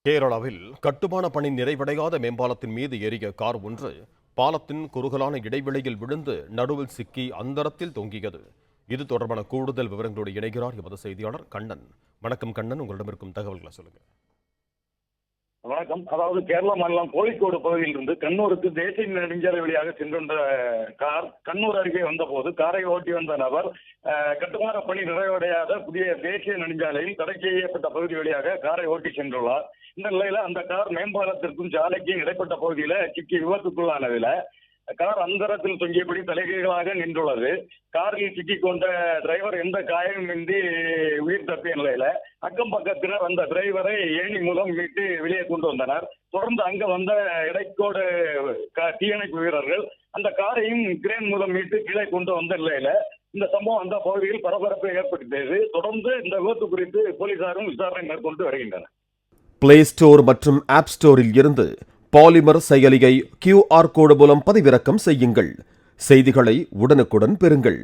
கேரளாவில் கட்டுமான பணி நிறைவடையாத மேம்பாலத்தின் மீது ஏறிய கார் ஒன்று பாலத்தின் குறுகலான இடைவெளியில் விழுந்து நடுவில் சிக்கி அந்தரத்தில் தொங்கியது. இது தொடர்பான கூடுதல் விவரங்களோடு இணைகிறார் எமது செய்தியாளர் கண்ணன். வணக்கம் கண்ணன், உங்களிடம் இருக்கும் தகவல்களை சொல்லுங்க. வணக்கம். அதாவது கேரள மாநிலம் கோழிக்கோடு பகுதியில் இருந்து கண்ணூருக்கு தேசிய நெடுஞ்சாலை வழியாக சென்றிருந்த கார் கண்ணூர் அருகே வந்தபோது காரை ஓட்டி வந்த நபர் கட்டுமான பணி நிறைவடையாத புதிய தேசிய நெடுஞ்சாலையில் தடை செய்யப்பட்ட பகுதி வழியாக காரை ஓட்டி சென்றுள்ளார். இந்த நிலையில அந்த கார் மேம்பாலத்திற்கும் சாலைக்கும் இடைப்பட்ட பகுதியில சிக்கி விபத்துக்குள்ளானதில் கார் அந்தரத்தில் தொங்கியபடி தலைகீழாக நின்றுள்ளது. காரில் சிக்கிக் கொண்ட டிரைவர் எந்த காயமின்றி உயிர் தப்பிய நிலையில அக்கம் பக்கத்தினர் அந்த டிரைவரை ஏணி மூலம் மீட்டு வெளியே கொண்டு வந்தனர். தொடர்ந்து அங்க வந்த இடைக்கோடு தீயணைப்பு வீரர்கள் அந்த காரையும் கிரேன் மூலம் மீட்டு கீழே கொண்டு வந்த நிலையில இந்த சம்பவம் அந்த பகுதியில் பரபரப்பை ஏற்படுத்தியது. தொடர்ந்து இந்த விபத்து குறித்து போலீசாரும் விசாரணை மேற்கொண்டு வருகின்றனர். பிளே ஸ்டோர் மற்றும் ஆப் ஸ்டோரில் இருந்து பாலிமர் செயலியை QR கோடு மூலம் பதிவிறக்கம் செய்யுங்கள். செய்திகளை உடனுக்குடன் பெறுங்கள்.